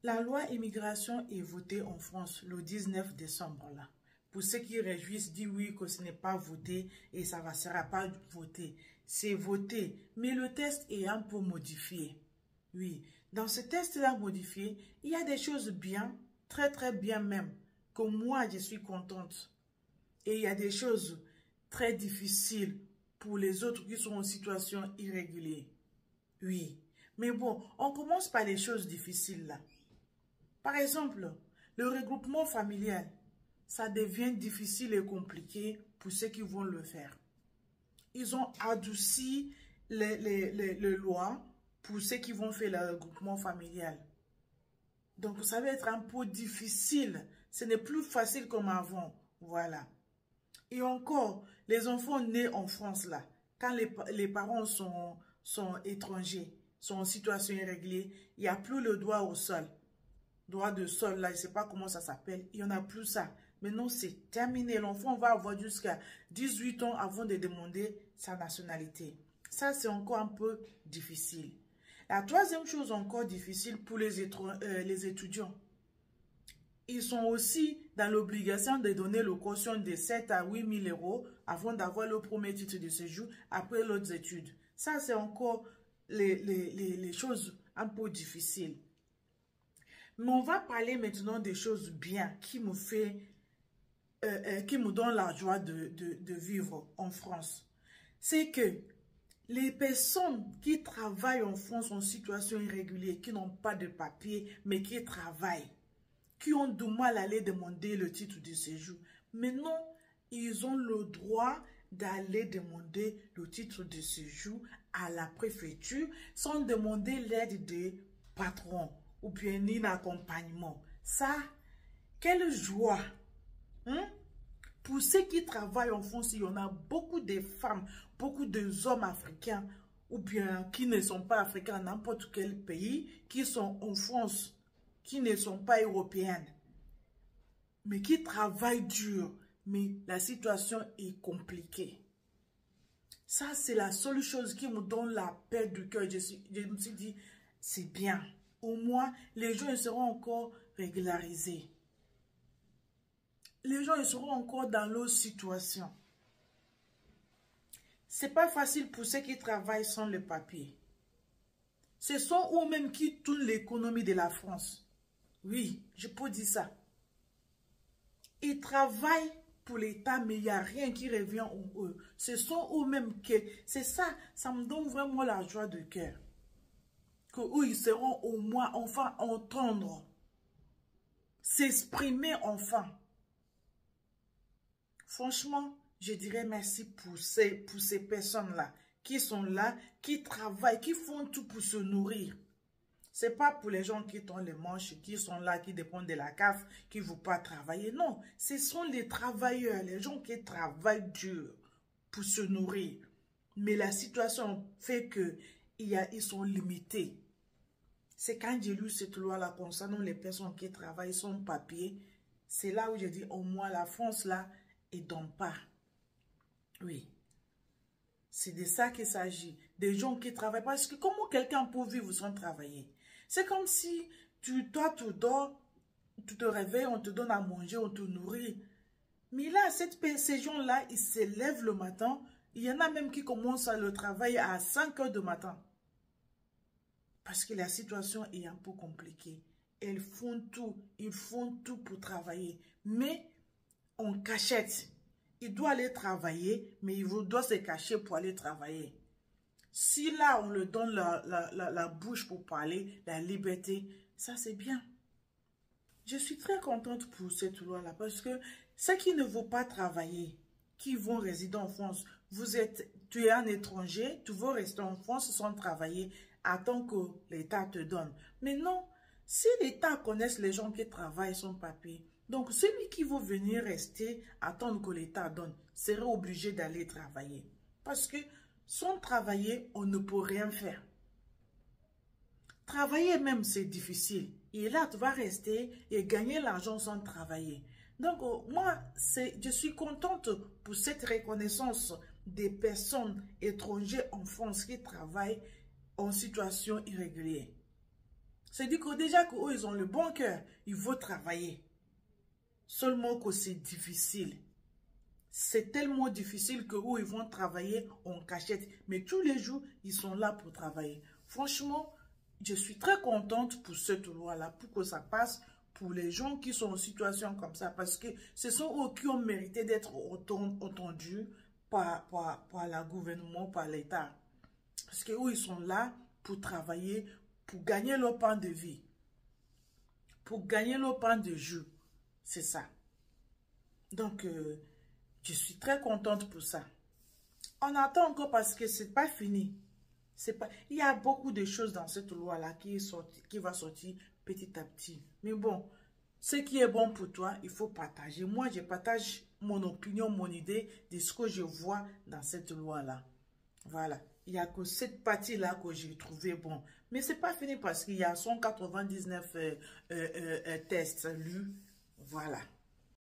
La loi immigration est votée en France le 19 décembre là. Pour ceux qui réjouissent, disent oui que ce n'est pas voté et ça ne sera pas voté. C'est voté, mais le test est un peu modifié. Oui, dans ce test-là modifié, il y a des choses bien, très très bien même, que moi je suis contente. Et il y a des choses très difficiles pour les autres qui sont en situation irrégulière. Oui, mais bon, on commence par les choses difficiles là. Par exemple, le regroupement familial, ça devient difficile et compliqué pour ceux qui vont le faire. Ils ont adouci les lois pour ceux qui vont faire le regroupement familial. Donc, ça va être un peu difficile. Ce n'est plus facile comme avant. Voilà. Et encore, les enfants nés en France, là, quand les parents sont étrangers, sont en situation irrégulière, il n'y a plus le droit au sol. Droit de sol, là, je ne sais pas comment ça s'appelle. Il n'y en a plus ça. Maintenant, c'est terminé. L'enfant va avoir jusqu'à 18 ans avant de demander sa nationalité. Ça, c'est encore un peu difficile. La troisième chose encore difficile pour les étudiants. Ils sont aussi dans l'obligation de donner le caution de 7 à 8 000 euros avant d'avoir le premier titre de séjour après leurs études. Ça, c'est encore les choses un peu difficiles. Mais on va parler maintenant des choses bien qui me donnent la joie de vivre en France. C'est que les personnes qui travaillent en France en situation irrégulière, qui n'ont pas de papier, mais qui travaillent, qui ont du mal à aller demander le titre de séjour, maintenant, ils ont le droit d'aller demander le titre de séjour à la préfecture sans demander l'aide des patrons ou bien ni l'accompagnement. Ça, quelle joie! Hein? Pour ceux qui travaillent en France, il y en a beaucoup de femmes, beaucoup d'hommes africains ou bien qui ne sont pas africains dans n'importe quel pays, qui sont en France, qui ne sont pas européennes, mais qui travaillent dur, mais la situation est compliquée. Ça, c'est la seule chose qui me donne la paix du cœur. Je me suis dit, c'est bien. Au moins, les gens seront encore régularisés. Les gens ils seront encore dans leur situation. Ce n'est pas facile pour ceux qui travaillent sans le papier. Ce sont eux-mêmes qui tournent l'économie de la France. Oui, je peux dire ça. Ils travaillent pour l'État, mais il n'y a rien qui revient en eux. Ce sont eux-mêmes qui... C'est ça, ça me donne vraiment la joie de cœur. Que eux, ils seront au moins enfin entendre. S'exprimer enfin. Franchement, je dirais merci pour ces personnes-là qui sont là, qui travaillent, qui font tout pour se nourrir. Ce n'est pas pour les gens qui tournent les manches, qui sont là, qui dépendent de la CAF, qui ne vont pas travailler. Non, ce sont les travailleurs, les gens qui travaillent dur pour se nourrir. Mais la situation fait qu'ils sont limités. C'est quand j'ai lu cette loi-là concernant les personnes qui travaillent sans papier, c'est là où j'ai dit, au moins la France, là, et donc pas. Oui. C'est de ça qu'il s'agit. Des gens qui travaillent. Parce que comment quelqu'un peut vivre sans travailler? C'est comme si toi, tu dors, tu te réveilles, on te donne à manger, on te nourrit. Mais là, ces gens-là, ils se lèvent le matin. Il y en a même qui commencent à le travail à 5 heures du matin. Parce que la situation est un peu compliquée. Ils font tout pour travailler. Mais on cachette. Il doit aller travailler, mais il doit se cacher pour aller travailler. Si là, on lui donne la bouche pour parler, la liberté, ça c'est bien. Je suis très contente pour cette loi-là parce que ceux qui ne vont pas travailler, qui vont résider en France, tu es un étranger, tu veux rester en France sans travailler, attends que l'État te donne. Mais non, si l'État connaisse les gens qui travaillent sans papier, donc celui qui veut venir rester, attendre que l'État donne, serait obligé d'aller travailler. Parce que sans travailler, on ne peut rien faire. Travailler même, c'est difficile. Et là, tu vas rester et gagner l'argent sans travailler. Donc, moi, je suis contente pour cette reconnaissance des personnes étrangères en France qui travaillent en situation irrégulière. C'est dit que déjà qu'eux, ils ont le bon cœur. Ils veulent travailler. Seulement que c'est difficile. C'est tellement difficile que eux, ils vont travailler en cachette. Mais tous les jours, ils sont là pour travailler. Franchement, je suis très contente pour cette loi-là, pour que ça passe pour les gens qui sont en situation comme ça. Parce que ce sont eux qui ont mérité d'être entendus par le gouvernement, par l'État. Parce que eux, ils sont là pour travailler, pour gagner leur pain de vie. Pour gagner leur pain de jeu. C'est ça. Donc, je suis très contente pour ça. On attend encore parce que c'est pas fini. Pas... Il y a beaucoup de choses dans cette loi-là qui va sortir petit à petit. Mais bon, ce qui est bon pour toi, il faut partager. Moi, je partage mon opinion, mon idée de ce que je vois dans cette loi-là. Voilà. Il n'y a que cette partie-là que j'ai trouvé bon. Mais ce n'est pas fini parce qu'il y a 199 tests lus. Voilà.